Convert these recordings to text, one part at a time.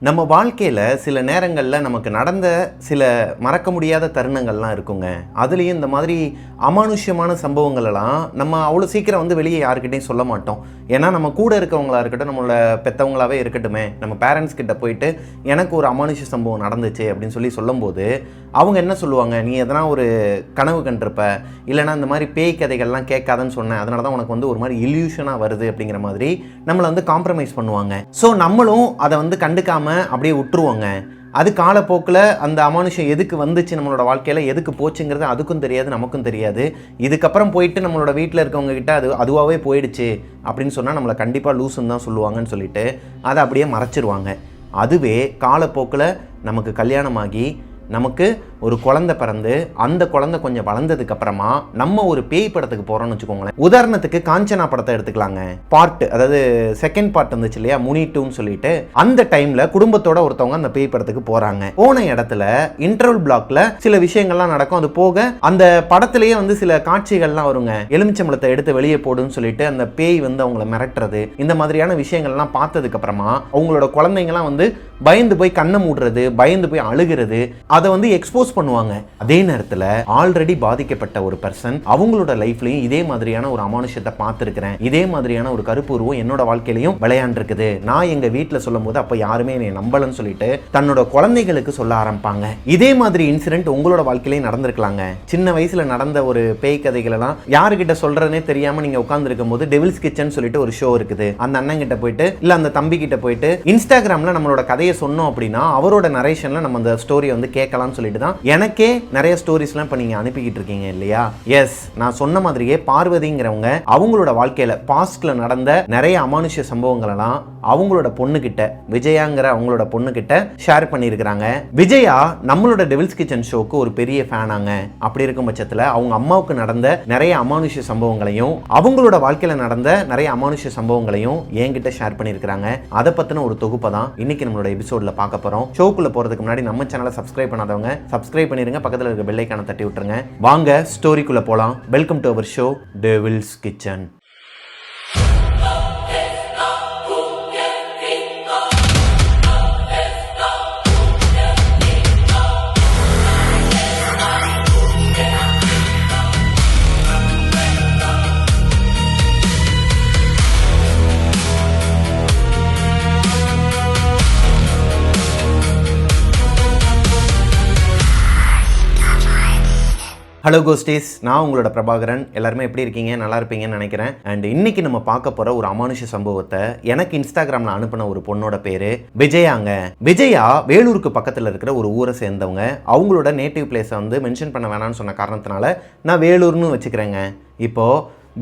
நம்ம வாழ்க்கையில் சில நேரங்களில் நமக்கு நடந்த சில மறக்க முடியாத தருணங்கள்லாம் இருக்குங்க. அதுலேயும் இந்த மாதிரி அமானுஷ்யமான சம்பவங்களெல்லாம் நம்ம அவ்வளோ சீக்கிரம் வந்து வெளியே யாருக்கிட்டையும் சொல்ல மாட்டோம். ஏன்னா நம்ம கூட இருக்கவங்களா இருக்கட்டும், நம்மளோட பெற்றவங்களாவே இருக்கட்டுமே, நம்ம பேரண்ட்ஸ் கிட்ட போயிட்டு எனக்கு ஒரு அமானுஷ்ய சம்பவம் நடந்துச்சு அப்படின்னு சொல்லும்போது அவங்க என்ன சொல்லுவாங்க, நீ எதனா ஒரு கனவு கண்டிருப்ப, இல்லைனா இந்த மாதிரி பேய் கதைகள்லாம் கேட்காதன்னு சொன்னேன், அதனால தான் உனக்கு வந்து ஒரு மாதிரி இல்யூஷனாக வருது அப்படிங்கிற மாதிரி நம்மளை வந்து காம்ப்ரமைஸ் பண்ணுவாங்க. ஸோ நம்மளும் அதை வந்து கண்டுக்காமல் அப்படியே விட்டுருவோங்க. அது காலப்போக்கில் அந்த அமானுஷம் எதுக்கு வந்துச்சு நம்மளோட வாழ்க்கையில், எதுக்கு போச்சுங்கிறது அதுக்கும் தெரியாது, நமக்கும் தெரியாது. இதுக்கப்புறம் போயிட்டு நம்மளோட வீட்டில் இருக்கவங்க கிட்ட அதுவாகவே போயிடுச்சு அப்படின்னு சொன்னால் நம்மளை கண்டிப்பாக லூசுன்னு தான் சொல்லுவாங்கன்னு சொல்லிட்டு அதை அப்படியே மறைச்சிருவாங்க. அதுவே காலப்போக்கில் நமக்கு கல்யாணமாகி நமக்கு ஒரு குழந்தை பிறந்து அந்த குழந்தை கொஞ்சம் வளர்ந்ததுக்கு அப்புறமா நம்ம ஒரு பேய் படத்துக்கு போகிறோம்னு வச்சுக்கோங்களேன். உதாரணத்துக்கு காஞ்சனா படத்தை எடுத்துக்கலாங்க. அதாவது செகண்ட் பார்ட் வந்துச்சு இல்லையா, முனி 2ன்னு சொல்லிட்டு, அந்த டைம்ல குடும்பத்தோட ஒருத்தவங்க அந்த பேய் படத்துக்கு போறாங்க. போன இடத்துல இன்டர்வல் பிளாக்ல சில விஷயங்கள்லாம் நடக்கும். அது போக அந்த படத்திலேயே வந்து சில காட்சிகள்லாம் வருங்க. எலுமிச்சம்பழத்தை எடுத்து வெளியே போடுன்னு சொல்லிட்டு அந்த பேய் வந்து அவங்கள மிரட்டுறது, இந்த மாதிரியான விஷயங்கள்லாம் பார்த்ததுக்கு அப்புறமா அவங்களோட குழந்தைங்கலாம் வந்து பயந்து போய் கண்ணை மூடுறது, பயந்து போய் அழுகிறது, அதை வந்து எக்ஸ்போஸ் பண்ணுவாங்க. அதே நேரத்தில் ஆல்ரெடி பாதிக்கப்பட்ட ஒரு பர்சன் அவங்களோட லைஃப்லயும் இதே மாதிரியான ஒரு அமானுஷத்தை பார்த்திருக்கிறேன், இதே மாதிரியான ஒரு கருப்பு உருவம் என்னோட வாழ்க்கையிலையும் விளையாண்டுருக்குது, நான் எங்க வீட்டில் சொல்லும் போது அப்ப யாருமே என்னை நம்பலன்னு சொல்லிட்டு தன்னோட குழந்தைகளுக்கு சொல்ல ஆரம்பிப்பாங்க. இதே மாதிரி இன்சிடென்ட் உங்களோட வாழ்க்கையிலையும் நடந்திருக்கலாங்க. சின்ன வயசுல நடந்த ஒரு பேய் கதைகள் எல்லாம் யாருக்கிட்ட சொல்றதுனே தெரியாம நீங்க உட்கார்ந்து இருக்கும் போது டெவில்ஸ் கிச்சன் சொல்லிட்டு ஒரு ஷோ இருக்குது. அந்த அண்ணன் கிட்ட போயிட்டு இல்ல அந்த தம்பி கிட்ட போயிட்டு இன்ஸ்டாகிராம்ல நம்மளோட கதையை சொன்னோம் அப்படின்னா அவரோட நரேஷன்ல நம்ம அந்த ஸ்டோரியை வந்து கேட்கலாம்னு சொல்லிட்டு தான் எனக்கே நிறைய ஸ்டோரிஸ்லாம் இப்போ நீங்கள் அனுப்பிக்கிட்டு இருக்கீங்க இல்லையா. எஸ், நான் சொன்ன மாதிரியே பார்வதிங்கிறவங்க அவங்களோட வாழ்க்கையில் பாஸ்ட்ல நடந்த நிறைய அமானுஷ்ய சம்பவங்கள் எல்லாம் அவங்களோட பொண்ணுகிட்ட, விஜயாங்கிற அவங்களோட பொண்ணுகிட்ட ஷேர் பண்ணியிருக்கிறாங்க. விஜயா நம்மளோட டெவில்ஸ் கிச்சன் ஷோக்கு ஒரு பெரிய ஃபேனாங்க. அப்படி இருக்கும் பட்சத்தில் அவங்க அம்மாவுக்கு நடந்த நிறைய அமானுஷ்ய சம்பவங்களையும் அவங்களோட வாழ்க்கையில் நடந்த நிறைய அமானுஷ்ய சம்பவங்களையும் என்கிட்ட ஷேர் பண்ணியிருக்கிறாங்க. அதை பற்றின ஒரு தொகுப்பை தான் இன்னைக்கு நம்மளோட எபிசோட்ல பார்க்க போகிறோம். ஷோக்குள்ள போகிறதுக்கு முன்னாடி நம்ம சேனலை சப்ஸ்கிரைப் பண்ணாதவங்க சப்ஸ்கிரைப் பண்ணிருங்க, பக்கத்தில் இருக்க பெல் ஐகானை தட்டி விட்டுருங்க. வாங்க ஸ்டோரிக்குள்ள போலாம். Welcome to our show Devil's Kitchen. Hello ghosties, நான் உங்களோட பிரபாகரன். எல்லாருமே எப்படி இருக்கீங்க? நல்லா இருப்பீங்கன்னு நினைக்கிறேன். அண்ட் இன்னைக்கு நம்ம பார்க்க போற ஒரு அமானுஷ சம்பவத்தை எனக்கு இன்ஸ்டாகிராம்ல அனுப்பின ஒரு பொண்ணோட பேரு விஜயாங்க. விஜயா வேலூருக்கு பக்கத்தில் இருக்கிற ஒரு ஊரை சேர்ந்தவங்க. அவங்களோட நேட்டிவ் பிளேஸை வந்து மென்ஷன் பண்ண வேணாம்னு சொன்ன காரணத்தினால நான் வேலூர்னு வச்சுக்கிறேங்க. இப்போ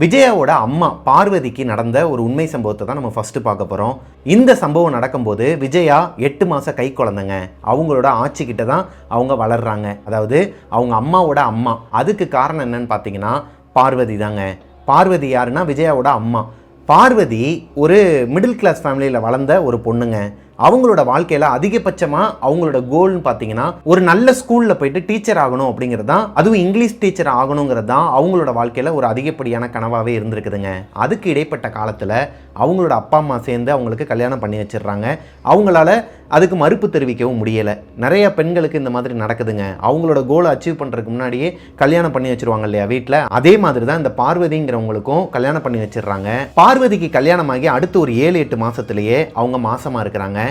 விஜயாவோட அம்மா பார்வதிக்கு நடந்த ஒரு உண்மை சம்பவத்தை தான் நம்ம ஃபர்ஸ்ட் பார்க்க போகிறோம். இந்த சம்பவம் நடக்கும்போது விஜயா 8 மாத கை குழந்தைங்க. அவங்களோட ஆட்சிக்கிட்ட தான் அவங்க வளர்றாங்க. அதாவது அவங்க அம்மாவோட அம்மா. அதுக்கு காரணம் என்னன்னு பார்த்தீங்கன்னா பார்வதி தாங்க. பார்வதி யாருன்னா விஜயாவோட அம்மா. பார்வதி ஒரு மிடில் கிளாஸ் ஃபேமிலியில் வளர்ந்த ஒரு பொண்ணுங்க. அவங்களோட வாழ்க்கையில் அதிகபட்சமாக அவங்களோட கோல்னு பார்த்தீங்கன்னா ஒரு நல்ல ஸ்கூலில் போயிட்டு டீச்சர் ஆகணும் அப்படிங்கிறது தான், அதுவும் இங்கிலீஷ் டீச்சர் ஆகணுங்கிறது தான் அவங்களோட வாழ்க்கையில் ஒரு அதிகப்படியான கனவாகவே இருந்திருக்குதுங்க. அதுக்கு இடைப்பட்ட காலத்தில் அவங்களோட அப்பா அம்மா சேர்ந்து அவங்களுக்கு கல்யாணம் பண்ணி வச்சிடுறாங்க. அவங்களால அதுக்கு மறுப்பு தெரிவிக்கவும் முடியலை. நிறைய பெண்களுக்கு இந்த மாதிரி நடக்குதுங்க. அவங்களோட கோலை அச்சீவ் பண்ணுறதுக்கு முன்னாடியே கல்யாணம் பண்ணி வச்சிருவாங்க இல்லையா வீட்டில். அதே மாதிரி தான் இந்த பார்வதிங்கிறவங்களுக்கும் கல்யாணம் பண்ணி வச்சிடுறாங்க. பார்வதிக்கு கல்யாணமாகி அடுத்து ஒரு 7-8 மாதத்துலேயே அவங்க மாசமாக இருக்கிறாங்க.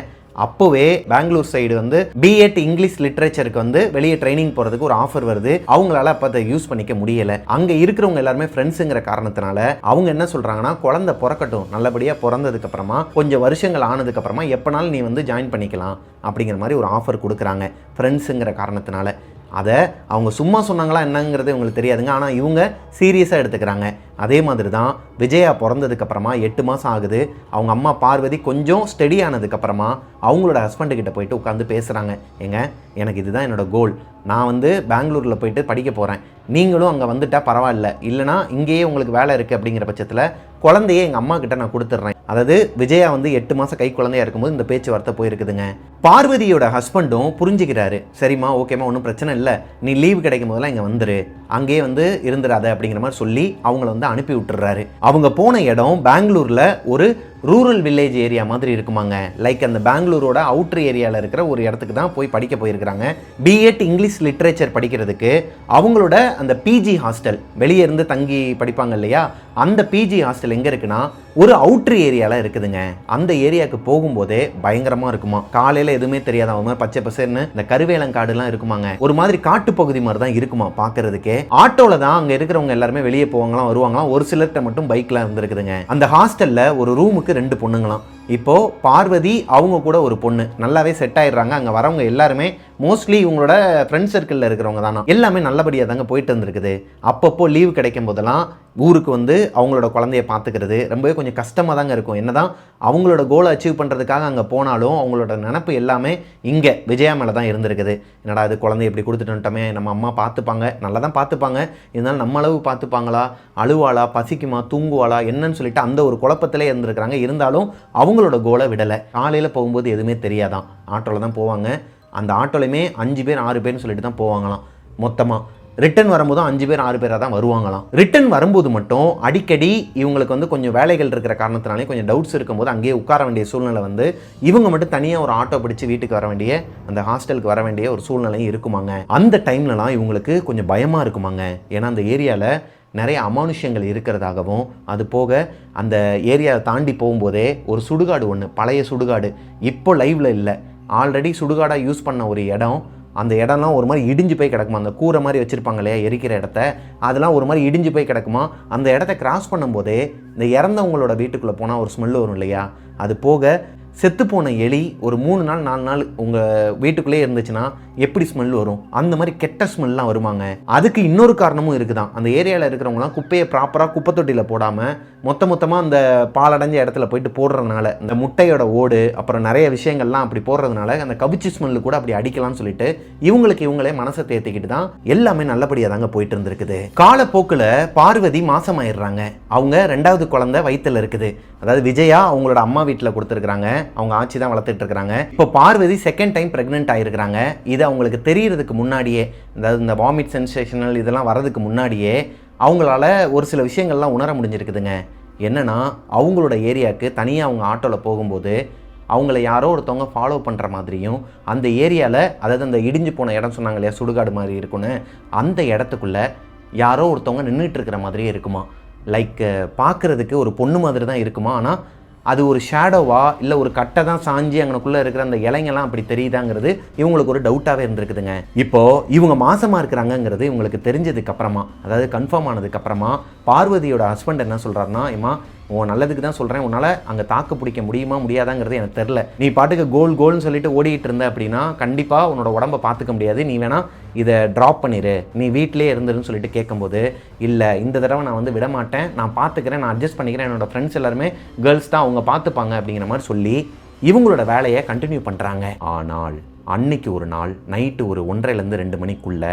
அப்போவே பெங்களூர் சைடு வந்து பிஎட் இங்கிலீஷ் லிட்ரேச்சருக்கு வந்து வெளியே ட்ரைனிங் போகிறதுக்கு ஒரு ஆஃபர் வருது. அவங்களால அப்போ அதை யூஸ் பண்ணிக்க முடியலை. அங்கே இருக்கிறவங்க எல்லாருமே ஃப்ரெண்ட்ஸுங்கிற காரணத்தினால அவங்க என்ன சொல்கிறாங்கன்னா, குழந்தை பிறக்கட்டும், நல்லபடியாக பிறந்ததுக்கு அப்புறமா கொஞ்சம் வருஷங்கள் ஆனதுக்கு அப்புறமா எப்போனாலும் நீ வந்து ஜாயின் பண்ணிக்கலாம் அப்படிங்கிற மாதிரி ஒரு ஆஃபர் கொடுக்குறாங்க ஃப்ரெண்ட்ஸுங்கிற காரணத்தினால. அதை அவங்க சும்மா சொன்னாங்களா என்னங்கிறது உங்களுக்கு தெரியாதுங்க. ஆனால் இவங்க சீரியஸாக எடுத்துக்கிறாங்க. அதே மாதிரி தான் விஜயா பிறந்ததுக்கப்புறமா 8 மாதம் ஆகுது. அவங்க அம்மா பார்வதி கொஞ்சம் ஸ்டடி ஆனதுக்கப்புறமா அவங்களோட ஹஸ்பண்டுக்கிட்ட போயிட்டு உட்காந்து பேசுகிறாங்க. ஏங்க, எனக்கு இதுதான் என்னோடய கோல், நான் வந்து பெங்களூரில் போயிட்டு படிக்க போகிறேன், நீங்களும் அங்கே வந்துட்டால் பரவாயில்ல, இல்லைனா இங்கேயே உங்களுக்கு வேலை இருக்குது அப்படிங்கிற பட்சத்தில் குழந்தையே எங்கள் அம்மா கிட்ட நான் கொடுத்துட்றேன். அதாவது விஜயா வந்து 8 மாதம் கை குழந்தையா இருக்கும்போது இந்த பேச்சுவார்த்தை போயிருக்குதுங்க. பார்வதியோட ஹஸ்பண்டும் புரிஞ்சுக்கிறாரு. சரிம்மா, ஓகேம்மா, ஒன்றும் பிரச்சனை இல்லை, நீ லீவ் கிடைக்கும் போதெல்லாம் இங்கே வந்துரு அங்கேயே வந்து இருந்துடாத அப்படிங்கிற மாதிரி சொல்லி அவங்கள வந்து அனுப்பி விட்டுறாரு. அவங்க போன இடம் பெங்களூரில் ஒரு ரூரல் வில்லேஜ் ஏரியா மாதிரி இருக்குமாங்க. லைக் அந்த பெங்களூரோட அவுட்ரு ஏரியாவில் இருக்கிற ஒரு இடத்துக்கு தான் போய் படிக்க போயிருக்கிறாங்க. பிஎட் இங்கிலீஷ் லிட்ரேச்சர் படிக்கிறதுக்கு அவங்களோட அந்த பிஜி ஹாஸ்டல், வெளியே இருந்து தங்கி படிப்பாங்க இல்லையா, அந்த பிஜி ஹாஸ்டல் எங்கே இருக்குன்னா ஒரு அவுட்ரு ஏரியாவில் இருக்குதுங்க. அந்த ஏரியாவுக்கு போகும்போதே பயங்கரமாக இருக்குமா. காலையில் எதுவுமே தெரியாத அவங்க பச்சை பசேர்னு இந்த கருவேலங்காடுலாம் இருக்குமாங்க. ஒரு மாதிரி காட்டுப்பகுதி மாதிரி தான் இருக்குமா பார்க்கறதுக்கே. ஆட்டோவில் தான் அங்கே இருக்கிறவங்க எல்லாருமே வெளியே போவாங்களாம் வருவாங்களாம். ஒரு சிலர்கிட்ட மட்டும் பைக்லாம் இருந்திருக்குதுங்க. அந்த ஹாஸ்டலில் ஒரு ரூமுக்கு 2 பொண்ணுங்களாம். இப்போ பார்வதி அவங்க கூட ஒரு பொண்ணு நல்லாவே செட் ஆயிடுறாங்க. அங்கே வரவங்க எல்லாருமே மோஸ்ட்லி இவங்களோட ஃப்ரெண்ட் சர்க்கிளில் இருக்கிறவங்க தானா. எல்லாமே நல்லபடியாக தாங்க போயிட்டு இருந்திருக்குது. அப்பப்போ லீவு கிடைக்கும் போதெல்லாம் ஊருக்கு வந்து அவங்களோட குழந்தைய பார்த்துக்கிறது ரொம்பவே கொஞ்சம் கஷ்டமாக தாங்க இருக்கும். என்னதான் அவங்களோட கோலை அச்சீவ் பண்ணுறதுக்காக அங்கே போனாலும் அவங்களோட நினப்பு எல்லாமே இங்கே விஜயா மேலே தான் இருந்திருக்குது. என்னடா இது குழந்தைய எப்படி கொடுத்துட்டு வந்துட்டோமே, நம்ம அம்மா பார்த்துப்பாங்க, நல்லா தான் பார்த்துப்பாங்க, இருந்தாலும் நம்ம அளவு பார்த்துப்பாங்களா, அழுவாளா, பசிக்குமா, தூங்குவாளா என்னன்னு சொல்லிட்டு அந்த ஒரு குழப்பத்திலே இருந்திருக்கிறாங்க. இருந்தாலும் அவங்களோட கோலை விடலை. காலையில் போகும்போது எதுவுமே தெரியாதான், ஆட்டோவில் தான் போவாங்க. அந்த ஆட்டோலையுமே 5 பேர் 6 பேர்னு சொல்லிட்டு தான் போவாங்களாம். மொத்தமாக ரிட்டன் வரும்போதும் 5 பேர் 6 பேராக தான் வருவாங்களாம். ரிட்டன் வரும்போது மட்டும் அடிக்கடி இவங்களுக்கு வந்து கொஞ்சம் வேலைகள் இருக்கிற காரணத்தினாலே கொஞ்சம் டவுட்ஸ் இருக்கும்போது அங்கேயே உட்கார வேண்டிய சூழ்நிலை வந்து இவங்க மட்டும் தனியாக ஒரு ஆட்டோ பிடிச்சி வீட்டுக்கு வர வேண்டிய, அந்த ஹாஸ்டலுக்கு வர வேண்டிய ஒரு சூழ்நிலையும் இருக்குமாங்க. அந்த டைம்லலாம் இவங்களுக்கு கொஞ்சம் பயமாக இருக்குமாங்க. ஏன்னா அந்த ஏரியாவில் நிறைய அமானுஷ்யங்கள் இருக்கிறதாகவும், அது போக அந்த ஏரியாவை தாண்டி போகும்போதே ஒரு சுடுகாடு ஒன்று, பழைய சுடுகாடு, இப்போ லைவில் இல்லை, ஆல்ரெடி சுடுகாடாக யூஸ் பண்ண ஒரு இடம், அந்த இடம்லாம் ஒரு மாதிரி இடிஞ்சு போய் கிடக்குமா. அந்த கூரை மாதிரி வச்சுருப்பாங்க இல்லையா எரிக்கிற இடத்த, அதெல்லாம் ஒரு மாதிரி இடிஞ்சு போய் கிடக்குமா. அந்த இடத்த கிராஸ் பண்ணும்போதே இந்த இறந்தவங்களோட வீட்டுக்குள்ளே போனால் ஒரு ஸ்மெல் வரும் இல்லையா, அது போக செத்துப்போன எலி ஒரு 3 நாள் 4 நாள் உங்கள் வீட்டுக்குள்ளே இருந்துச்சுன்னா எப்படி ஸ்மெல் வரும், அந்த மாதிரி கெட்ட ஸ்மெல்லாம் வருவாங்க. அதுக்கு இன்னொரு காரணமும் இருக்குதான். அந்த ஏரியாவில் இருக்கிறவங்களாம் குப்பையை ப்ராப்பராக குப்பை தொட்டியில் போடாமல் மொத்தமாக அந்த பாலடைஞ்ச இடத்துல போயிட்டு போடுறதுனால, இந்த முட்டையோட ஓடு அப்புறம் நிறைய விஷயங்கள்லாம் அப்படி போடுறதுனால அந்த கவிச்சி ஸ்மெல்லு கூட அப்படி அடிக்கலாம்னு சொல்லிட்டு இவங்களே மனசை தேர்த்திக்கிட்டு தான் எல்லாமே நல்லபடியாக தாங்க போயிட்டு இருந்திருக்குது. காலப்போக்கில் பார்வதி மாசமாயிடுறாங்க. அவங்க 2வது குழந்தை வயிற்றுல இருக்குது. அதாவது விஜயா அவங்களோட அம்மா வீட்டில் கொடுத்துருக்குறாங்க, அவங்க ஆட்சி தான் வளர்த்துட்டு இருக்கிறாங்க. இப்போ பார்வதி 2nd டைம் பிரெக்னென்ட் ஆகிருக்கிறாங்க. இது அவங்களுக்கு தெரியறதுக்கு முன்னாடியே, அதாவது இந்த வாமிட் சென்சேஷனல் இதெல்லாம் வரதுக்கு முன்னாடியே அவங்களால ஒரு சில விஷயங்கள்லாம் உணர முடிஞ்சிருக்குதுங்க. என்னன்னா அவங்களோட ஏரியாவுக்கு தனியாக அவங்க ஆட்டோவில் போகும்போது அவங்கள யாரோ ஒருத்தவங்க ஃபாலோ பண்ணுற மாதிரியும், அந்த ஏரியாவில், அதாவது அந்த இடிஞ்சு போன இடம் சொன்னாங்க இல்லையா சுடுகாடு மாதிரி இருக்குன்னு, அந்த இடத்துக்குள்ளே யாரோ ஒருத்தவங்க நின்றுட்டு இருக்கிற மாதிரியே இருக்குமா. லைக் பார்க்குறதுக்கு ஒரு பொண்ணு மாதிரி தான் இருக்குமா, ஆனால் அது ஒரு ஷேடோவா இல்லை ஒரு கட்டை தான் சாஞ்சி அங்கனக்குள்ளே இருக்கிற அந்த இலைங்கெல்லாம் அப்படி தெரியுதாங்கிறது இவங்களுக்கு ஒரு டவுட்டாகவே இருந்திருக்குதுங்க. இப்போது இவங்க மாசமாக இருக்கிறாங்கங்கிறது இவங்களுக்கு தெரிஞ்சதுக்கப்புறமா, அதாவது கன்ஃபார்ம் ஆனதுக்கப்புறமா பார்வதியோட ஹஸ்பண்ட் என்ன சொல்கிறாருன்னா, ஏமா உன் நல்லதுக்கு தான் சொல்கிறேன், உன்னால் அங்கே தாக்கு பிடிக்க முடியுமா முடியாதாங்கிறது எனக்கு தெரில, நீ பாட்டுக்கு கோல்னு சொல்லிட்டு ஓடிட்டு இருந்த அப்படின்னா கண்டிப்பாக உன்னோட உடம்பை பார்த்துக்க முடியாது, நீ வேணா இதை ட்ராப் பண்ணிடு, நீ வீட்டிலே இருந்துருன்னு சொல்லிட்டு கேட்கும்போது, இல்லை இந்த தடவை நான் வந்து விட மாட்டேன், நான் பார்த்துக்கிறேன், நான் அட்ஜஸ்ட் பண்ணிக்கிறேன், என்னோடய ஃப்ரெண்ட்ஸ் எல்லாருமே கேர்ள்ஸ் தான், அவங்க பார்த்துப்பாங்க அப்படிங்கிற மாதிரி சொல்லி இவங்களோட வேலையை கண்டினியூ பண்ணுறாங்க. ஆனால் அன்னைக்கு ஒரு நாள் நைட்டு ஒரு 1:30லேருந்து 2 மணிக்குள்ளே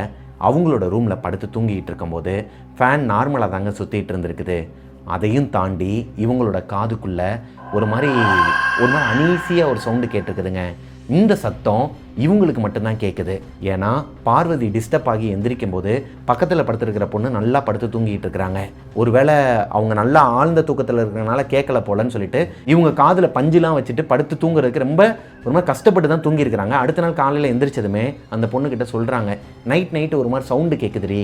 அவங்களோட ரூமில் படுத்து தூங்கிட்டு இருக்கும்போது ஃபேன் நார்மலாக தாங்க சுற்றிட்டு இருந்திருக்குது. அதையும் தாண்டி இவங்களோட காதுக்குள்ளே ஒரு மாதிரி அனீசியாக ஒரு சவுண்டு கேட்டிருக்குதுங்க. இந்த சத்தம் இவங்களுக்கு மட்டும்தான் கேட்குது. ஏன்னா பார்வதி டிஸ்டர்ப் ஆகி எந்திரிக்கும் போது பக்கத்தில் படுத்துருக்கிற பொண்ணு நல்லா படுத்து தூங்கிட்டு இருக்கிறாங்க. ஒருவேளை அவங்க நல்லா ஆழ்ந்த தூக்கத்தில் இருக்கிறனால கேட்கல போலன்னு சொல்லிட்டு இவங்க காதில் பஞ்சுலாம் வச்சுட்டு படுத்து தூங்குறதுக்கு ரொம்ப ஒரு மாதிரி கஷ்டப்பட்டு தான் தூங்கியிருக்கிறாங்க. அடுத்த நாள் காலையில் எந்திரிச்சதுமே அந்த பொண்ணுக்கிட்ட சொல்கிறாங்க, நைட்டு ஒரு மாதிரி சவுண்டு கேட்குதுரி,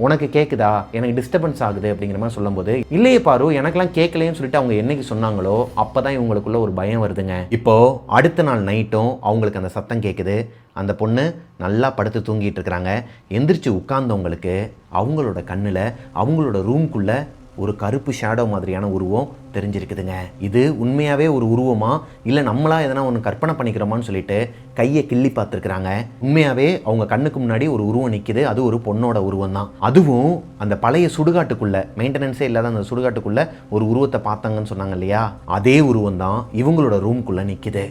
உனக்கு கேட்குதா, எனக்கு டிஸ்டர்பன்ஸ் ஆகுது அப்படிங்கிற மாதிரி சொல்லும்போது, இல்லையே பாரு எனக்கெல்லாம் கேட்கலைன்னு சொல்லிட்டு அவங்க என்னைக்கு சொன்னாங்களோ அப்போ தான் இவங்களுக்குள்ள ஒரு பயம் வருதுங்க. இப்போது அடுத்த நாள் நைட்டும் அவங்களுக்கு அந்த சத்தம் கேட்குது. அந்த பொண்ணு நல்லா படுத்து தூங்கிட்டு இருக்கிறாங்க. எந்திரிச்சு உட்கார்ந்தவங்களுக்கு அவங்களோட கண்ணில் அவங்களோட ரூம்குள்ளே ஒரு கருப்பு ஷேடோ மாதிரியான உருவம் தெரிஞ்சிருக்குதுங்க. இது உண்மையாகவே ஒரு உருவமா இல்லை நம்மளா எதனா ஒன்று கற்பனை பண்ணிக்கிறோமான்னு சொல்லிட்டு கையை கிள்ளி பார்த்துருக்குறாங்க. உண்மையாகவே அவங்க கண்ணுக்கு முன்னாடி ஒரு உருவம் நிற்கிது. அது ஒரு பொண்ணோட உருவம் தான். அதுவும் அந்த பழைய சுடுகாட்டுக்குள்ளே, மெயின்டெனன்ஸே இல்லாத அந்த சுடுகாட்டுக்குள்ளே ஒரு உருவத்தை பார்த்தாங்கன்னு சொன்னாங்க இல்லையா, அதே உருவம் தான் இவங்களோட ரூம்குள்ளே நிற்கிது.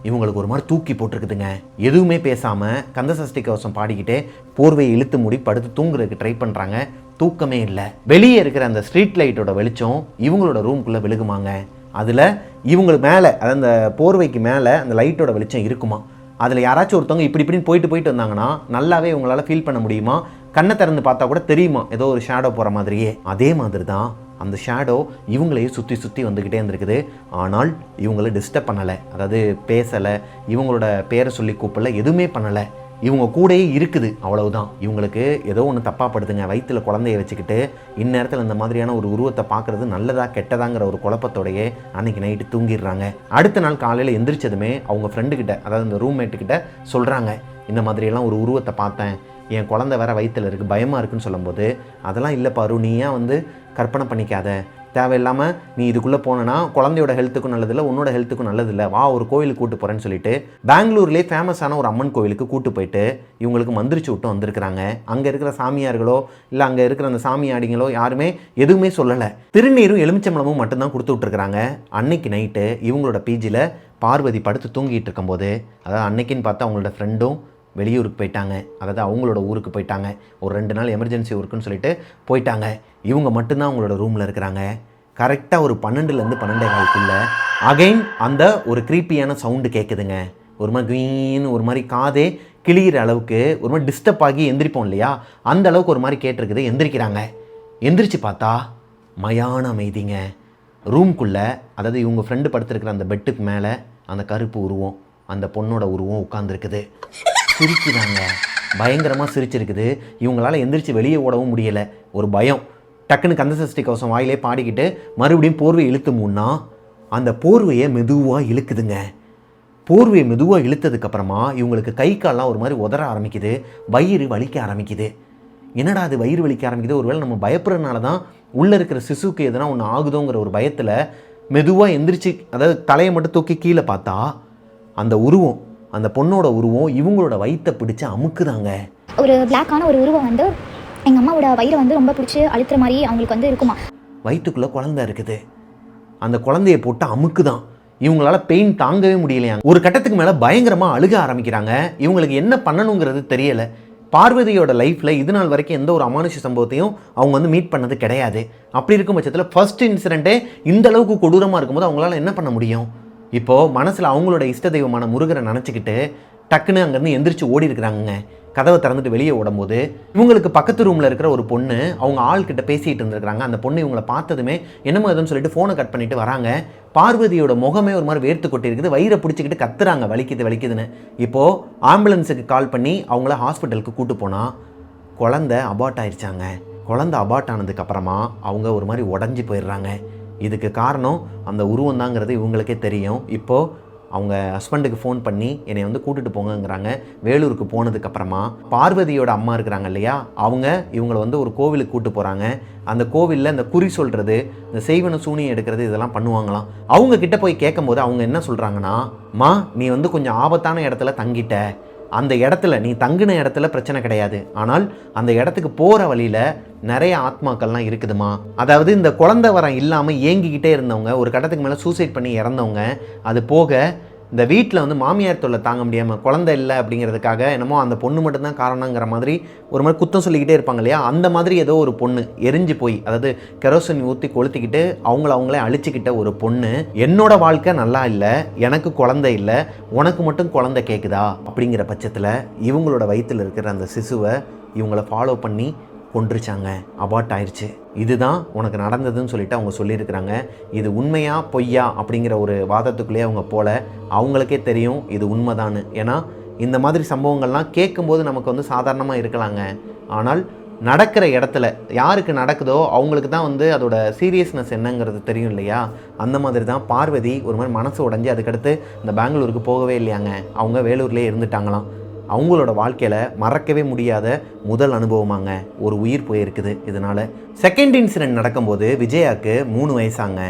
இவங்களுக்கு ஒரு மாதிரி தூக்கி போட்டிருக்குதுங்க. எதுவுமே பேசாமல் கந்தசஷ்டி கவசம் பாடிக்கிட்டே போர்வையை இழுத்து மூடி படுத்து தூங்குறதுக்கு ட்ரை பண்ணுறாங்க. தூக்கமே இல்லை. வெளியே இருக்கிற அந்த ஸ்ட்ரீட் லைட்டோட வெளிச்சம் இவங்களோட ரூம்குள்ளே விழுகுமாங்க. அதில் இவங்களுக்கு மேலே, அதாவது அந்த போர்வைக்கு மேலே அந்த லைட்டோட வெளிச்சம் இருக்குமா. அதில் யாராச்சும் ஒருத்தவங்க இப்படின்னு போயிட்டு வந்தாங்கன்னா நல்லாவே இவங்களால் ஃபீல் பண்ண முடியுமா. கண்ணை திறந்து பார்த்தா கூட தெரியுமா ஏதோ ஒரு ஷேடோ போகிற மாதிரியே. அதே மாதிரி தான் அந்த ஷேடோ இவங்களையே சுற்றி சுற்றி வந்துக்கிட்டே இருந்திருக்குது. ஆனால் இவங்களை டிஸ்டர்ப் பண்ணலை, அதாவது பேசலை, இவங்களோட பேரை சொல்லி கூப்பிடல, எதுவுமே பண்ணலை. இவங்க கூடயே இருக்குது, அவ்வளவுதான். இவங்களுக்கு ஏதோ ஒன்று தப்பாக படுதுங்க. வயிற்றில் குழந்தைய வச்சுக்கிட்டு இந்நேரத்தில் இந்த மாதிரியான ஒரு உருவத்தை பார்க்குறது நல்லதா கெட்டதாங்கிற ஒரு குழப்பத்தோடையே அன்றைக்கி நைட்டு தூங்கிடுறாங்க. அடுத்த நாள் காலையில் எந்திரிச்சதுமே அவங்க ஃப்ரெண்டுக்கிட்ட, அதாவது இந்த ரூம்மேட்டுக்கிட்ட சொல்கிறாங்க, இந்த மாதிரியெல்லாம் ஒரு உருவத்தை பார்த்தேன், என் குழந்தை வேற வயிற்றில் இருக்குது, பயமாக இருக்குன்னு சொல்லும்போது, அதெல்லாம் இல்லை பாரு, நீ ஏன் வந்து கற்பனை பண்ணிக்காத, தேவையில்லாமல் நீ இதுக்குள்ளே போனேன்னா குழந்தையோட ஹெல்த்துக்கும் நல்லதில்லை, உன்னோட ஹெல்த்துக்கும் நல்லதில்லை, வா ஒரு கோயிலுக்கு கூட்டு போகிறேன்னு சொல்லிட்டு பெங்களூர்லேயே ஃபேமஸான ஒரு அம்மன் கோவிலுக்கு கூட்டு போயிட்டு இவங்களுக்கு மந்திரிச்சு விட்டு வந்திருக்கிறாங்க. அங்கே இருக்கிற சாமியார்களோ இல்லை அங்கே இருக்கிற அந்த சாமியாடிங்களோ யாருமே எதுவுமே சொல்லலை. திருநீரும் எலுமிச்சம்பழமும் மட்டும்தான் கொடுத்து விட்டுருக்குறாங்க. அன்னைக்கு நைட்டு இவங்களோட பிஜியில் பார்வதி படுத்து தூங்கிட்டு இருக்கும்போது, அதாவது அன்னைக்குன்னு பார்த்தா அவங்களோட ஃப்ரெண்டும் வெளியூருக்கு போயிட்டாங்க, அதாவது அவங்களோட ஊருக்கு போயிட்டாங்க, ஒரு 2 நாள் எமர்ஜென்சி ஒர்க்குன்னு சொல்லிட்டு போயிட்டாங்க. இவங்க மட்டும்தான் அவங்களோட ரூமில் இருக்கிறாங்க. கரெக்டாக ஒரு 12லேருந்து 12:15 அகைன் அந்த ஒரு க்ரீப்பியான சவுண்டு கேட்குதுங்க. ஒரு மாதிரி குயின்னு ஒரு மாதிரி காதே கிளியிற அளவுக்கு ஒரு மாதிரி டிஸ்டர்ப் ஆகி எந்திரிப்போம் இல்லையா, அந்த அளவுக்கு ஒரு மாதிரி கேட்டிருக்குது. எந்திரிக்கிறாங்க. எந்திரிச்சு பார்த்தா மயான அமைதிங்க. ரூம்குள்ளே, அதாவது இவங்க ஃப்ரெண்டு படுத்துருக்கிற அந்த பெட்டுக்கு மேலே அந்த கருப்பு உருவம், அந்த பொண்ணோட உருவம் உட்காந்துருக்குது. சிரிக்குதாங்க, பயங்கரமாக சிரிச்சிருக்குது. இவங்களால் எந்திரிச்சு வெளியே ஓடவும் முடியலை. ஒரு பயம். டக்குன்னு கந்தசஷ்டி கவசம் வாயிலே பாடிக்கிட்டு மறுபடியும் போர்வை இழுத்து மூன்னா அந்த போர்வையை மெதுவாக இழுக்குதுங்க. போர்வையை மெதுவாக இழுத்ததுக்கப்புறமா இவங்களுக்கு கை கால்லாம் ஒரு மாதிரி உதற ஆரம்பிக்குது, வயிறு வலிக்க ஆரம்பிக்குது. என்னடா அது வயிறு வலிக்க ஆரம்பிக்குது, ஒருவேளை நம்ம பயப்படுறதுனால தான் உள்ளே இருக்கிற சிசுக்கு எதனா ஒன்று ஆகுதோங்கிற ஒரு பயத்தில் மெதுவாக எந்திரிச்சு, அதாவது தலையை மட்டும் தூக்கி கீழே பார்த்தா அந்த உருவம், அந்த பொண்ணோட உருவம் இவங்களோட வயிற்றை பிடிச்சி அமுக்குதாங்க. ஒரு பிளாக்கான ஒரு உருவம் வந்து எங்கள் அம்மாவோட வயிறை வந்து ரொம்ப பிடிச்சி அழுத்துற மாதிரி அவங்களுக்கு வந்து இருக்குமா. வயிற்றுக்குள்ளே குழந்தை இருக்குது, அந்த குழந்தைய போட்டு அமுக்குதான். இவங்களால பெயின் தாங்கவே முடியலையாங்க. ஒரு கட்டத்துக்கு மேலே பயங்கரமாக அழுக ஆரம்பிக்கிறாங்க. இவங்களுக்கு என்ன பண்ணணுங்கிறது தெரியலை. பார்வதியோட லைஃப்பில் இது நாள் வரைக்கும் எந்த ஒரு அமானுஷ சம்பவத்தையும் அவங்க வந்து மீட் பண்ணது கிடையாது. அப்படி இருக்கும் பட்சத்தில் ஃபர்ஸ்ட் இன்சிடென்ட்டே இந்த அளவுக்கு கொடூரமாக இருக்கும்போது அவங்களால என்ன பண்ண முடியும்? இப்போது மனசில் அவங்களோட இஷ்ட தெய்வமான முருகரை நினச்சிக்கிட்டு டக்குன்னு அங்கேருந்து எந்திரிச்சு ஓடி இருக்கிறாங்க. கதவை திறந்துட்டு வெளியே ஓடும்போது இவங்களுக்கு பக்கத்து ரூமில் இருக்கிற ஒரு பொண்ணு அவங்க ஆள்கிட்ட பேசிகிட்டு இருந்திருக்கிறாங்க. அந்த பொண்ணு இவங்களை பார்த்ததுமே என்னமோ எதுன்னு சொல்லிட்டு ஃபோனை கட் பண்ணிட்டு வராங்க. பார்வதியோட முகமே ஒரு மாதிரி வேர்த்து கொட்டி இருக்குது, வயிறை பிடிச்சிக்கிட்டு கத்துறாங்க, வலிக்குது வலிக்குதுன்னு. இப்போது ஆம்புலன்ஸுக்கு கால் பண்ணி அவங்கள ஹாஸ்பிட்டலுக்கு கூட்டு போனால் குழந்தை அபார்ட் ஆயிடுச்சாங்க. குழந்தை அபார்ட் ஆனதுக்கப்புறமா அவங்க ஒரு மாதிரி உடஞ்சி போயிடுறாங்க. இதுக்கு காரணம் அந்த உருவம் தாங்கிறது இவங்களுக்கே தெரியும். இப்போது அவங்க ஹஸ்பண்டுக்கு ஃபோன் பண்ணி என்னை வந்து கூட்டிகிட்டு போங்கங்கிறாங்க. வேலூருக்கு போனதுக்கப்புறமா பார்வதியோட அம்மா இருக்கிறாங்க இல்லையா, அவங்க இவங்களை வந்து ஒரு கோவிலுக்கு கூட்டு போகிறாங்க. அந்த கோவிலில் இந்த குறி சொல்கிறது, இந்த செய்வன சூனியம் எடுக்கிறது இதெல்லாம் பண்ணுவாங்களாம். அவங்க கிட்ட போய் கேட்கும்போது அவங்க என்ன சொல்கிறாங்கன்னா, மா நீ வந்து கொஞ்சம் ஆபத்தான இடத்துல தங்கிட்ட, அந்த இடத்துல நீ தங்கின இடத்துல பிரச்சனை கிடையாது, ஆனால் அந்த இடத்துக்கு போகிற வழியில் நிறைய ஆத்மாக்கள்லாம் இருக்குதுமா. அதாவது இந்த குழந்தை வரம் இல்லாமல் ஏங்கிக்கிட்டே இருந்தவங்க, ஒரு கட்டத்துக்கு மேலே சூசைட் பண்ணி இறந்தவங்க, அது போக இந்த வீட்டில் வந்து மாமியார் தொல்லை தாங்க முடியாமல் குழந்தை இல்லை அப்படிங்கிறதுக்காக என்னமோ அந்த பொண்ணு மட்டும்தான் காரணங்கிற மாதிரி ஒரு மாதிரி குத்தம் சொல்லிக்கிட்டே இருப்பாங்க இல்லையா, அந்த மாதிரி ஏதோ ஒரு பொண்ணு எரிஞ்சு போய், அதாவது கெரோசின் ஊற்றி கொளுத்திக்கிட்டு அவங்களே அழிச்சிக்கிட்ட ஒரு பொண்ணு, என்னோட வாழ்க்கை நல்லா இல்லை, எனக்கு குழந்தை இல்லை, உனக்கு மட்டும் குழந்தை கேட்குதா அப்படிங்கிற பட்சத்தில் இவங்களோட வயிற்றில் இருக்கிற அந்த சிசுவை இவங்கள ஃபாலோ பண்ணி கொன்றுச்சாங்க. அபார்ட் ஆயிடுச்சு. இதுதான் உனக்கு நடந்ததுன்னு சொல்லிட்டு அவங்க சொல்லியிருக்கிறாங்க. இது உண்மையா பொய்யா அப்படிங்கிற ஒரு வாதத்துக்குள்ளேயே அவங்க போல, அவங்களுக்கே தெரியும் இது உண்மைதான்னு. ஏன்னா இந்த மாதிரி சம்பவங்கள்லாம் கேட்கும்போது நமக்கு வந்து சாதாரணமாக இருக்கலாங்க, ஆனால் நடக்கிற இடத்துல யாருக்கு நடக்குதோ அவங்களுக்கு தான் வந்து அதோட சீரியஸ்னஸ் என்னங்கிறது தெரியும் இல்லையா. அந்த மாதிரி தான் பார்வதி ஒரு மாதிரி மனசு உடஞ்சி அதுக்கடுத்து இந்த பெங்களூருக்கு போகவே இல்லையாங்க, அவங்க வேலூர்லேயே இருந்துட்டாங்களாம். அவங்களோட வாழ்க்கையில் மறக்கவே முடியாத முதல் அனுபவமாங்க, ஒரு உயிர் போயிருக்குது இதனால். செகண்ட் இன்சிடென்ட் நடக்கும்போது விஜயாவுக்கு 3 வயசாங்க.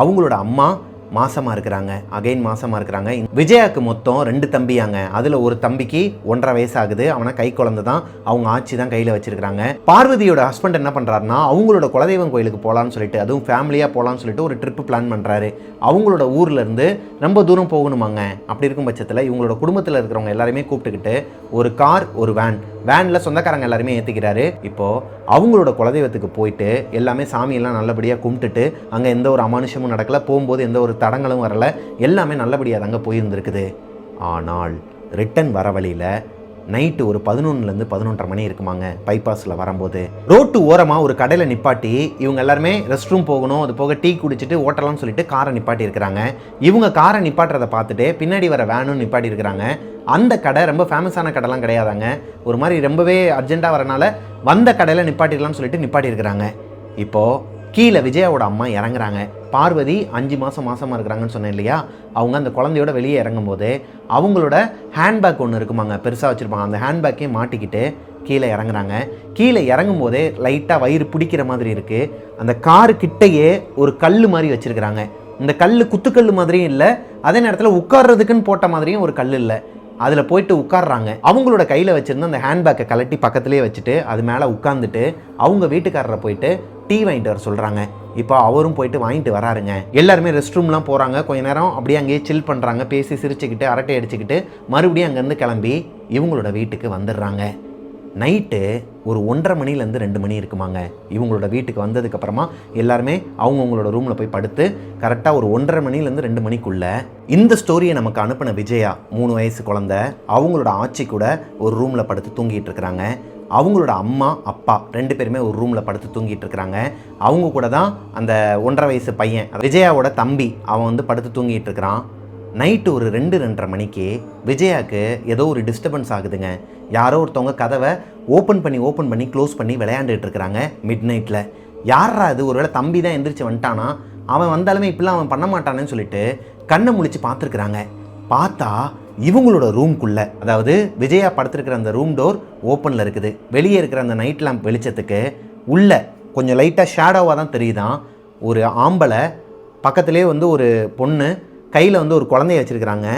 அவங்களோட அம்மா மாசமாக இருக்கிறாங்க, அகைன் மாசமாக இருக்கிறாங்க. விஜயாவுக்கு மொத்தம் 2 தம்பியாங்க. அதில் ஒரு தம்பிக்கு 1.5 வயசு ஆகுது, அவனை கை குழந்தை தான், அவங்க ஆட்சி தான் கையில் வச்சிருக்கிறாங்க. பார்வதியோட ஹஸ்பண்ட் என்ன பண்ணுறாருன்னா அவங்களோட குலதெய்வம் கோயிலுக்கு போகலான்னு சொல்லிட்டு, அதுவும் ஃபேமிலியாக போகலான்னு சொல்லிட்டு ஒரு ட்ரிப்பு பிளான் பண்ணுறாரு. அவங்களோட ஊர்லேருந்து ரொம்ப தூரம் போகணுமாங்க. அப்படி இருக்கும் பட்சத்தில் இவங்களோட குடும்பத்தில் இருக்கிறவங்க எல்லாருமே கூப்பிட்டுக்கிட்டு ஒரு கார், ஒரு வேனில் சொந்தக்காரங்க எல்லாருமே ஏற்றிக்கிறாரு. இப்போது அவங்களோட குலதெய்வத்துக்கு போயிட்டு எல்லாமே சாமியெல்லாம் நல்லபடியாக கும்பிட்டுட்டு, அங்கே எந்த ஒரு அமானுஷமும் நடக்கலை, போகும்போது எந்த ஒரு தடங்களும் வரலை, எல்லாமே நல்லபடியாக தாங்க போயிருந்துருக்குது. ஆனால் ரிட்டன் வர வழியில் நைட்டு ஒரு 11லேருந்து 11:30 மணி இருக்குமாங்க. பைபாஸில் வரும்போது ரோட்டு ஓரமாக ஒரு கடையில் நிப்பாட்டி இவங்க எல்லாருமே ரெஸ்ட் ரூம் போகணும், அது போக டீ குடிச்சிட்டு ஓட்டலாம்னு சொல்லிட்டு காரை நிப்பாட்டி இருக்கிறாங்க. இவங்க காரை நிப்பாட்டுறதை பார்த்துட்டு பின்னாடி வர வேனும் நிப்பாட்டி இருக்கிறாங்க. அந்த கடை ரொம்ப ஃபேமஸான கடைலாம் கிடையாதாங்க, ஒரு மாதிரி ரொம்பவே அர்ஜென்ட்டாக வரனால வந்த கடையில் நிப்பாட்டிடலாம்னு சொல்லிட்டு நிப்பாட்டி இருக்கிறாங்க. இப்போது கீழே விஜயாவோட அம்மா இறங்குறாங்க. பார்வதி 5 மாதமாக இருக்கிறாங்கன்னு சொன்னேன் இல்லையா, அவங்க அந்த குழந்தையோட வெளியே இறங்கும்போது அவங்களோட ஹேண்ட்பேக் ஒன்று இருக்குமாங்க, பெருசாக வச்சுருப்பாங்க. அந்த ஹேண்ட்பேக்கையும் மாட்டிக்கிட்டு கீழே இறங்குறாங்க. கீழே இறங்கும் போதே லைட்டாக வயிறு பிடிக்கிற மாதிரி இருக்குது. அந்த காரு கிட்டையே ஒரு கல் மாதிரி வச்சுருக்கிறாங்க. இந்த கல் குத்துக்கல் மாதிரியும் இல்லை, அதே நேரத்தில் உட்கார்றதுக்குன்னு போட்ட மாதிரியும் ஒரு கல் இல்லை. அதில் போயிட்டு உட்காடுறாங்க. அவங்களோட கையில் வச்சுருந்த அந்த ஹேண்ட்பேக்கை கலட்டி பக்கத்துலேயே வச்சுட்டு அது மேலே உட்காந்துட்டு அவங்க வீட்டுக்காரரை போயிட்டு டீ வாங்கிட்டு வர சொல்கிறாங்க. இப்போ அவரும் போயிட்டு வாங்கிட்டு வராருங்க. எல்லாருமே ரெஸ்ட் ரூம்லாம் போகிறாங்க. கொஞ்ச நேரம் அப்படியே அங்கேயே சில் பண்ணுறாங்க, பேசி சிரிச்சுக்கிட்டு அரட்டை அடிச்சுக்கிட்டு மறுபடியும் அங்கேருந்து கிளம்பி இவங்களோட வீட்டுக்கு வந்துடுறாங்க. நைட்டு ஒரு 1:30 மணிலேருந்து 2 மணி இருக்குமாங்க. இவங்களோட வீட்டுக்கு வந்ததுக்கப்புறமா எல்லாருமே அவங்கவுங்களோட ரூமில் போய் படுத்து கரெக்டாக ஒரு 1:30 மணிலேருந்து 2 மணிக்குள்ளே இந்த ஸ்டோரியை நமக்கு அனுப்பின விஜயா 3 வயசு குழந்தை அவங்களோட ஆட்சி கூட ஒரு ரூமில் படுத்து தூங்கிட்டு இருக்கிறாங்க. அவங்களோட அம்மா அப்பா 2 பேருமே ஒரு ரூமில் படுத்து தூங்கிட்டு இருக்கிறாங்க. அவங்க கூட தான் அந்த 1.5 வயசு பையன் விஜயாவோட தம்பி அவன் வந்து படுத்து தூங்கிட்டு இருக்கிறான். நைட்டு ஒரு 2-2:30 மணிக்கு விஜயாவுக்கு ஏதோ ஒரு டிஸ்டர்பன்ஸ் ஆகுதுங்க. யாரோ ஒருத்தவங்க கதவை ஓப்பன் பண்ணி க்ளோஸ் பண்ணி விளையாண்டுட்டு இருக்கிறாங்க மிட் நைட்டில். யாரா அது, ஒருவேளை தம்பி தான் எந்திரிச்சு வந்துட்டானா, அவன் வந்தாலுமே இப்படிலாம் அவன் பண்ண மாட்டானேன்னு சொல்லிட்டு கண்ணை முழிச்சு பார்த்துருக்குறாங்க. பார்த்தா இவங்களோட ரூம்குள்ளே, அதாவது விஜயா படுத்துருக்கிற அந்த ரூம் டோர் ஓப்பனில் இருக்குது. வெளியே இருக்கிற அந்த நைட் லேம்ப் வெளிச்சத்துக்கு உள்ளே கொஞ்சம் லைட்டாக ஷேடோவாக தான் தெரியுதான் ஒரு ஆம்பளை, பக்கத்துலேயே வந்து ஒரு பொண்ணு, கையில் வந்து ஒரு குழந்தைய வச்சுருக்கிறாங்க.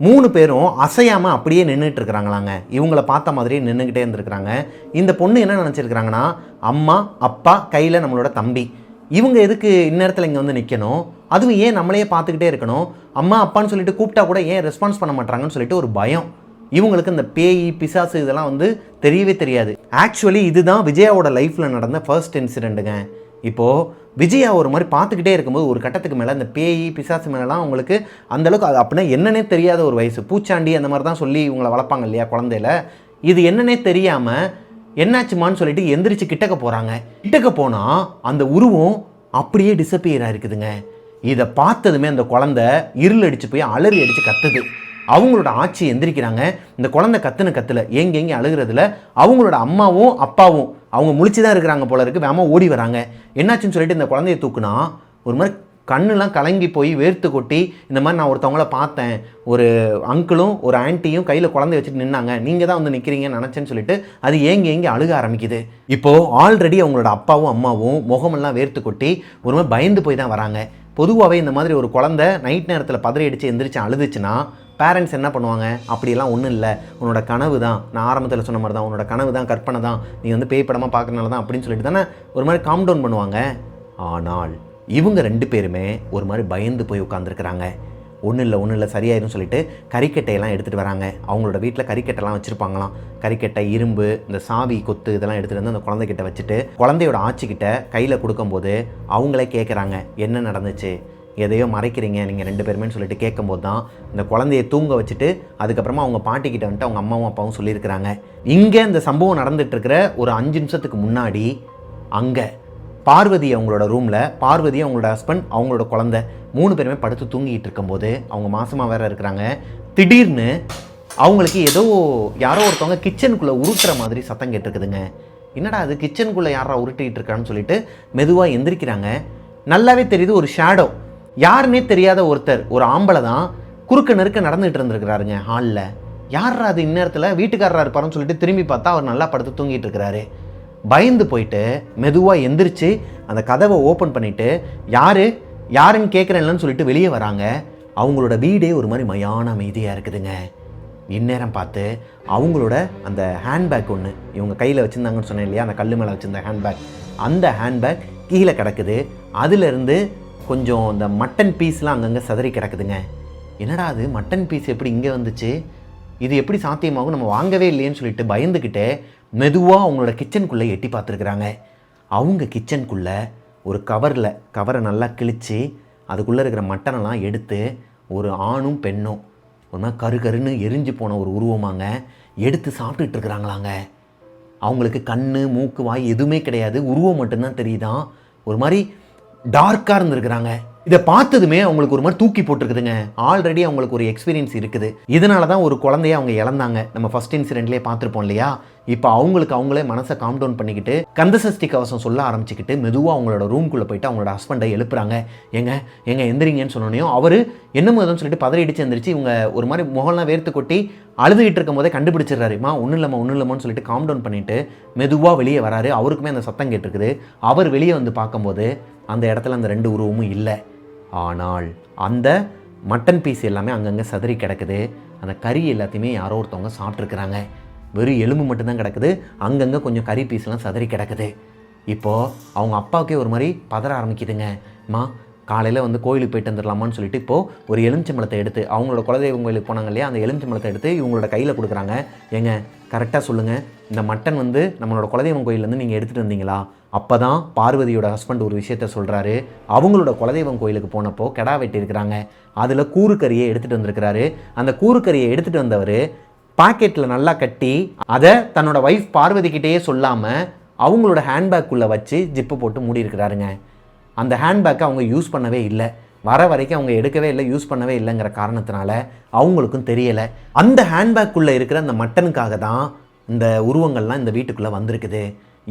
3 பேரும் அசையாமல் அப்படியே நின்றுட்டு இருக்கிறாங்களாங்க. இவங்கள பார்த்த மாதிரியே நின்றுக்கிட்டே இருந்துருக்குறாங்க. இந்த பொண்ணு என்ன நினச்சிருக்கிறாங்கன்னா, அம்மா அப்பா கையில் நம்மளோட தம்பி, இவங்க எதுக்கு இந்நேரத்தில் இங்கே வந்து நிற்கணும், அதுவும் ஏன் நம்மளையே பார்த்துக்கிட்டே இருக்கணும், அம்மா அப்பான்னு சொல்லிட்டு கூப்பிட்டா கூட ஏன் ரெஸ்பான்ஸ் பண்ண மாட்டாங்கன்னு சொல்லிட்டு ஒரு பயம். இவங்களுக்கு இந்த பேய் பிசாசு இதெல்லாம் வந்து தெரியவே தெரியாது. ஆக்சுவலி இதுதான் விஜயாவோட லைஃப்பில் நடந்த ஃபர்ஸ்ட் இன்சிடெண்ட்டுங்க. இப்போது விஜயா ஒரு மாதிரி பார்த்துக்கிட்டே இருக்கும்போது ஒரு கட்டத்துக்கு மேலே இந்த பேய் பிசாசு மேலாம் அவங்களுக்கு அந்தளவுக்கு அது அப்படின்னா என்னன்னே தெரியாத ஒரு வயசு, பூச்சாண்டி அந்த மாதிரி தான் சொல்லி இவங்களை வளர்ப்பாங்க இல்லையா குழந்தையில, இது என்னன்னே தெரியாமல் என்னாச்சுமான்னு சொல்லிட்டு எந்திரிச்சு கிட்டக்க போகிறாங்க. கிட்டக்க போனால் அந்த உருவம் அப்படியே டிஸப்பியர் ஆகிருக்குதுங்க. இதை பார்த்ததுமே அந்த குழந்தை இருள் அடித்து போய் அலறி அடித்து கத்துது. அவங்களோட ஆட்சி எந்திரிக்கிறாங்க. இந்த குழந்தை கத்துல எங்கெங்கே அழுகிறதுல அவங்களோட அம்மாவும் அப்பாவும் அவங்க முழிச்சு தான் இருக்கிறாங்க போல இருக்குது, வேகமாக ஓடி வராங்க. என்னாச்சுன்னு சொல்லிட்டு இந்த குழந்தைய தூக்குனா ஒரு மாதிரி கண்ணுலாம் கலங்கி போய் வேர்த்து கொட்டி, இந்த மாதிரி நான் ஒருத்தவங்கள பார்த்தேன், ஒரு அங்கிளும் ஒரு ஆன்ட்டியும் கையில் குழந்தைய வச்சுட்டு நின்னாங்க, நீங்கள் தான் வந்து நிற்கிறீங்கன்னு நினச்சேன்னு சொல்லிட்டு அது ஏங்கி அழுக ஆரம்பிக்குது. இப்போது ஆல்ரெடி அவங்களோட அப்பாவும் அம்மாவும் முகமெல்லாம் வேர்த்து கொட்டி ஒரு மாதிரி பயந்து போய் தான் வராங்க. பொதுவாகவே இந்த மாதிரி ஒரு குழந்தை நைட் நேரத்தில் பதறி அடித்து எந்திரிச்சு அழுதுச்சுன்னா பேரண்ட்ஸ் என்ன பண்ணுவாங்க, அப்படியெல்லாம் ஒன்றும் இல்லை, உன்னோட கனவு தான், நான் ஆரம்பத்தில் சொன்ன மாதிரி தான், உன்னோட கனவு தான், கற்பனை தான், நீ வந்து பேய் படமாக பார்க்கறனால தான் அப்படின்னு சொல்லிட்டு தானே ஒரு மாதிரி காம் டவுன் பண்ணுவாங்க. ஆனால் இவங்க 2 பேருமே ஒரு மாதிரி பயந்து போய் உட்காந்துருக்குறாங்க. ஒன்றும் இல்லை சரியாயிரும் சொல்லிட்டு கறிக்கட்டையெல்லாம் எடுத்துகிட்டு வராங்க. அவங்களோட வீட்டில் கறிக்கட்டைலாம் வச்சுருப்பாங்களாம். கறிக்கட்டை, இரும்பு, இந்த சாவி கொத்து இதெல்லாம் எடுத்துகிட்டு வந்து அந்த குழந்தைகிட்ட வச்சுட்டு குழந்தையோட ஆட்சிக்கிட்ட கையில் கொடுக்கும்போது அவங்களே கேட்குறாங்க, என்ன நடந்துச்சு, எதையோ மறைக்கிறீங்க நீங்கள் 2 பேருமே சொல்லிட்டு கேட்கும்போது தான் இந்த குழந்தையை தூங்க வச்சுட்டு அதுக்கப்புறமா அவங்க பாட்டிக்கிட்ட வந்துட்டு அவங்க அம்மாவும் அப்பாவும் சொல்லியிருக்கிறாங்க. இங்கே இந்த சம்பவம் நடந்துகிட்ருக்கிற ஒரு 5 நிமிஷத்துக்கு முன்னாடி அங்கே பார்வதி அவங்களோட ரூமில், பார்வதி அவங்களோட ஹஸ்பண்ட் அவங்களோட குழந்தை 3 பேருமே படுத்து தூங்கிட்டு இருக்கும்போது அவங்க மாசமாக வேறு இருக்கிறாங்க. திடீர்னு அவங்களுக்கு ஏதோ யாரோ ஒருத்தவங்க கிச்சனுக்குள்ளே உருட்டுற மாதிரி சத்தம் கேட்டிருக்குதுங்க. என்னடா அது கிச்சனுக்குள்ளே யாரா உருட்டிகிட்டு இருக்கான்னு சொல்லிட்டு மெதுவாக எந்திரிக்கிறாங்க. நல்லாவே தெரியுது ஒரு ஷேடோ, யாருன்னே தெரியாத ஒருத்தர், ஒரு ஆம்பளை தான் குறுக்க நெருக்க நடந்துகிட்டு இருந்திருக்கிறாருங்க ஹாலில். யாரா அது இந்நேரத்தில், வீட்டுக்காரராக இருப்பாருன்னு சொல்லிட்டு திரும்பி பார்த்தா அவர் நல்லா படுத்து தூங்கிட்டு இருக்கிறாரு. பயந்து போயிட்டு மெதுவாக எந்திரிச்சு அந்த கதவை ஓப்பன் பண்ணிவிட்டு யாருன்னு கேட்குறேன்லன்னு சொல்லிட்டு வெளியே வராங்க. அவங்களோட வீடே ஒரு மாதிரி மயான அமைதியாக இருக்குதுங்க. இந்நேரம் பார்த்து அவங்களோட அந்த ஹேண்ட்பேக் ஒன்று இவங்க கையில் வச்சுருந்தாங்கன்னு சொன்னேன் இல்லையா, அந்த கல் மேலே வச்சுருந்த ஹேண்ட்பேக், அந்த ஹேண்ட்பேக் கீழே கிடக்குது. அதிலிருந்து கொஞ்சம் இந்த மட்டன் பீஸ்லாம் அங்கங்கே சதறி கிடக்குதுங்க. என்னடா அது மட்டன் பீஸ் எப்படி இங்கே வந்துச்சு, இது எப்படி சாத்தியமாகும், நம்ம வாங்கவே இல்லையேன்னு சொல்லிட்டு பயந்துக்கிட்டே மெதுவாக அவங்களோட கிச்சனுக்குள்ளே எட்டி பார்த்துருக்குறாங்க. அவங்க கிச்சனுக்குள்ளே ஒரு கவரை நல்லா கிழித்து அதுக்குள்ளே இருக்கிற மட்டனெல்லாம் எடுத்து ஒரு ஆணும் பெண்ணும் ஒரு மாதிரி கரு கருன்னு எரிஞ்சு போன ஒரு உருவமாங்க எடுத்து சாப்பிட்டுட்டு இருக்கிறாங்களாங்க. அவங்களுக்கு கண் மூக்கு வாய் எதுவுமே கிடையாது, உருவம் மட்டும்தான் தெரியுதான். ஒரு மாதிரி டார்க்காக இருந்திருக்கிறாங்க. இதை பார்த்ததுமே அவங்களுக்கு ஒரு மாதிரி தூக்கி போட்டுருக்குதுங்க. ஆல்ரெடி அவங்களுக்கு ஒரு எக்ஸ்பீரியன்ஸ் இருக்குது. இதனால தான் ஒரு குழந்தைய அவங்க இழந்தாங்க. நம்ம ஃபர்ஸ்ட் இன்சிடென்ட்லேயே பார்த்துருப்போம் இல்லையா. இப்போ அவங்களே மனசை காம் டவுன் பண்ணிக்கிட்டு கந்தசஷ்டி கவசம் சொல்ல ஆரம்பிச்சுக்கிட்டு மெதுவாக அவங்களோட ரூம்குள்ளே போயிட்டு அவங்களோட ஹஸ்பண்டை எழுப்புறாங்க. எங்க எந்திரிங்கன்னு சொன்னோனையும் அவர் என்னமோ எதுவும் சொல்லிட்டு பதறிடிச்சு எந்திரிச்சு இவங்க ஒரு மாதிரி முகம்லாம் வேர்த்து கொட்டி அழுதுகிட்டு இருக்கும் போதே கண்டுபிடிச்சிடுறாருமா. ஒன்றும் இல்லைம்மான்னு சொல்லிட்டு காம் டவுன் பண்ணிட்டு மெதுவாக வெளியே வராரு. அவருக்குமே அந்த சத்தம் கேட்டிருக்குது. அவர் வெளியே வந்து பார்க்கும்போது அந்த இடத்துல அந்த 2 உருவமும் இல்லை. ஆனால் அந்த மட்டன் பீஸ் எல்லாமே அங்கங்கே சதறி கிடக்குது. அந்த கறி எல்லாத்தையுமே யாரோ ஒருத்தவங்க சாப்பிட்ருக்குறாங்க. வெறும் எலும்பு மட்டும்தான் கிடக்குது. அங்கங்கே கொஞ்சம் கறி பீஸ்லாம் சதறி கிடக்குது. இப்போது அவங்க அப்பாவுக்கே ஒரு மாதிரி பதற ஆரம்பிக்குதுங்க. காலையில் வந்து கோயிலுக்கு போயிட்டு வந்துடலாமான்னு சொல்லிட்டு இப்போது ஒரு எலுமிச்சம்பழத்தை எடுத்து அவங்களோட குலதெய்வம் கோயிலுக்கு போனாங்க இல்லையா, அந்த எலுமிச்சம்பழத்தை எடுத்து இவங்களோட கையில் கொடுக்குறாங்க. ஏங்க கரெக்டாக சொல்லுங்கள், இந்த மட்டன் வந்து நம்மளோட குலதெய்வம் கோயிலேருந்து நீங்கள் எடுத்துகிட்டு வந்தீங்களா? அப்போ தான் பார்வதியோட ஹஸ்பண்ட் ஒரு விஷயத்த சொல்கிறாரு. அவங்களோட குலதெய்வம் கோயிலுக்கு போனப்போ கெடா வெட்டியிருக்கிறாங்க. அதில் கூறுக்கறியை எடுத்துகிட்டு வந்திருக்கிறாரு. அந்த கூறுக்கறியை எடுத்துகிட்டு வந்தவர் பாக்கெட்டில் நல்லா கட்டி அதை தன்னோட ஒய்ஃப் பார்வதிக்கிட்டேயே சொல்லாமல் அவங்களோட ஹேண்ட்பேக்குள்ளே வச்சு ஜிப்பு போட்டு மூடி இருக்கிறாருங்க. அந்த ஹேண்ட்பேக்கை அவங்க யூஸ் பண்ணவே இல்லை. வர வரைக்கும் அவங்க எடுக்கவே இல்லை, யூஸ் பண்ணவே இல்லைங்கிற காரணத்தினால அவங்களுக்கும் தெரியலை. அந்த ஹேண்ட்பேக்குள்ளே இருக்கிற அந்த மட்டனுக்காக தான் இந்த உருவங்கள்லாம் இந்த வீட்டுக்குள்ளே வந்திருக்குது.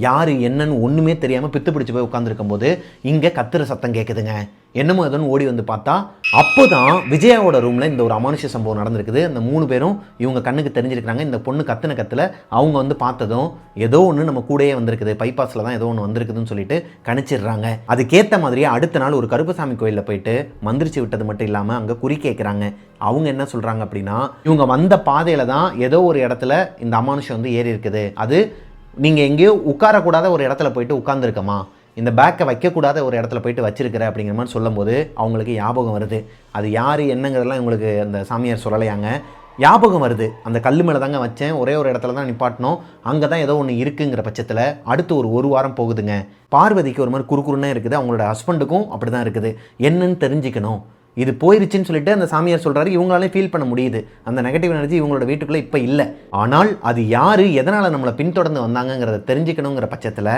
யார் என்னன்னு ஒன்றுமே தெரியாமல் பித்து பிடிச்சி போய் உட்காந்துருக்கும் போது இங்கே கத்துற சத்தம் கேட்குதுங்க. என்னமோ எதுன்னு ஓடி வந்து பார்த்தா அப்போ தான் விஜயாவோட ரூமில் இந்த ஒரு அமானுஷ சம்பவம் நடந்திருக்குது. அந்த 3 பேரும் இவங்க கண்ணுக்கு தெரிஞ்சிருக்கிறாங்க. இந்த பொண்ணு கத்தில் அவங்க வந்து பார்த்ததும் ஏதோ ஒன்று நம்ம கூடயே வந்திருக்குது, பைபாஸில் தான் ஏதோ ஒன்று வந்திருக்குதுன்னு சொல்லிட்டு கணிச்சிடுறாங்க. அதுக்கேற்ற மாதிரியே அடுத்த நாள் ஒரு கருப்பசாமி கோயிலில் போயிட்டு மந்திரிச்சு விட்டது மட்டும் இல்லாமல் அங்கே குறி கேட்குறாங்க. அவங்க என்ன சொல்கிறாங்க அப்படின்னா, இவங்க வந்த பாதையில் தான் ஏதோ ஒரு இடத்துல இந்த அமானுஷம் வந்து ஏறி இருக்குது. அது நீங்கள் எங்கேயோ உட்காரக்கூடாத ஒரு இடத்துல போயிட்டு உட்காந்துருக்கமா, இந்த பேக்கை வைக்கக்கூடாத ஒரு இடத்துல போயிட்டு வச்சிருக்கிற அப்படிங்கிற மாதிரி சொல்லும்போது அவங்களுக்கு ஞாபகம் வருது. அது யார் என்னங்கிறதெல்லாம் இவங்களுக்கு அந்த சாமியார் சொல்லலையாங்க. ஞாபகம் வருது, அந்த கல் மேலே தாங்க வச்சேன், ஒரே ஒரு இடத்துல தான் நிப்பாட்டணும், அங்கே தான் ஏதோ ஒன்று இருக்குங்கிற பட்சத்தில் அடுத்து ஒரு வாரம் போகுதுங்க. பார்வதிக்கு ஒரு மாதிரி குறுக்குறுன்னே இருக்குது. அவங்களோட ஹஸ்பண்டுக்கும் அப்படி தான் இருக்குது. என்னன்னு தெரிஞ்சுக்கணும், இது போயிருச்சுன்னு சொல்லிட்டு அந்த சாமியார் சொல்கிறாரு. இவங்களாலே ஃபீல் பண்ண முடியுது அந்த நெகட்டிவ் எனர்ஜி இவங்களோட வீட்டுக்குள்ளே இப்போ இல்லை. ஆனால் அது யார் எதனால் நம்மளை பின்தொடர்ந்து வந்தாங்கங்கிறத தெரிஞ்சுக்கணுங்கிற பட்சத்தில்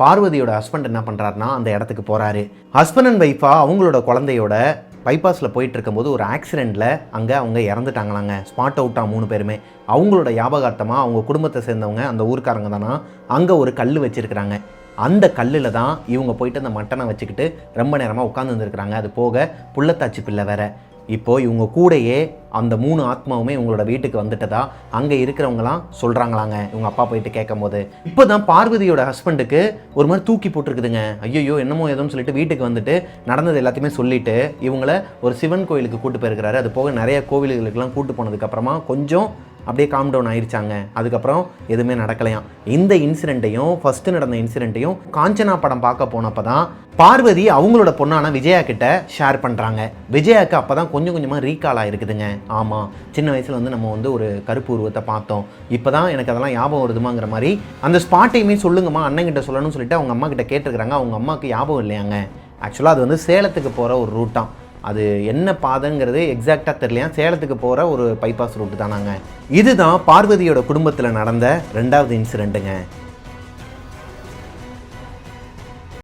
பார்வதியோட ஹஸ்பண்ட் என்ன பண்ணுறாருனா அந்த இடத்துக்கு போகிறாரு. ஹஸ்பண்ட் அண்ட் ஒய்ஃபாக அவங்களோட குழந்தையோட பைபாஸில் போயிட்டு இருக்கும்போது ஒரு ஆக்சிடெண்ட்டில் அங்கே அவங்க இறந்துட்டாங்களாங்க. ஸ்பாட் அவுட்டாக 3 பேருமே. அவங்களோட ஞாபகார்த்தமாக அவங்க குடும்பத்தை சேர்ந்தவங்க அந்த ஊருக்காரங்க தானா அங்கே ஒரு கல் வச்சுருக்கிறாங்க. அந்த கல்லில் தான் இவங்க போயிட்டு அந்த மட்டனை வச்சுக்கிட்டு ரொம்ப நேரமாக உட்காந்து வந்துருக்குறாங்க. அது போக புள்ளத்தாச்சி பிள்ளை வேற. இப்போது இவங்க கூடையே அந்த 3 ஆத்மாவுமே இவங்களோட வீட்டுக்கு வந்துட்டதா அங்கே இருக்கிறவங்களாம் சொல்கிறாங்களாங்க. இவங்க அப்பா போயிட்டு கேட்கும் போது இப்போ தான் பார்வதியோட ஹஸ்பண்டுக்கு ஒரு மாதிரி தூக்கி போட்டிருக்குதுங்க. ஐயோ என்னமோ ஏதோன்னு சொல்லிட்டு வீட்டுக்கு வந்துட்டு நடந்தது எல்லாத்தையுமே சொல்லிவிட்டு இவங்கள ஒரு சிவன் கோயிலுக்கு கூட்டு போயிருக்கிறாரு. அது போக நிறைய கோவில்களுக்கெல்லாம் கூட்டு போனதுக்கப்புறமா கொஞ்சம் அப்படியே காம் டவுன் ஆயிடுச்சாங்க. அதுக்கப்புறம் எதுவுமே நடக்கலையாம். இந்த இன்சிடெண்ட்டையும் ஃபஸ்ட்டு நடந்த இன்சிடெண்ட்டையும் காஞ்சனா படம் பார்க்க போனப்போ தான் பார்வதி அவங்களோட பொண்ணான விஜயா கிட்ட ஷேர் பண்ணுறாங்க. விஜயாவுக்கு அப்போ தான் கொஞ்சம் கொஞ்சமாக ரீகால் ஆகிருக்குதுங்க. ஆமாம், சின்ன வயசில் வந்து நம்ம வந்து ஒரு கருப்பு உருவத்தை பார்த்தோம், இப்போ தான் எனக்கு அதெல்லாம் ஞாபகம் வருதுமாங்கிற மாதிரி அந்த ஸ்பாட்டையுமே சொல்லுங்கம்மா அண்ணங்கிட்ட சொல்லணும்னு சொல்லிட்டு அவங்க அம்மா கிட்ட கேட்டிருக்கிறாங்க. அவங்க அம்மாவுக்கு ஞாபகம் இல்லையாங்க. ஆக்சுவலாக அது வந்து சேலத்துக்கு போகிற ஒரு ரூட்டாம். அது என்ன பாதைங்கிறது எக்ஸாக்டாக தெரியலையா. சேலத்துக்கு போகிற ஒரு பைபாஸ் ரூட்டு தானாங்க. இதுதான் பார்வதியோட குடும்பத்தில் நடந்த 2வது இன்சிடெண்ட்டுங்க.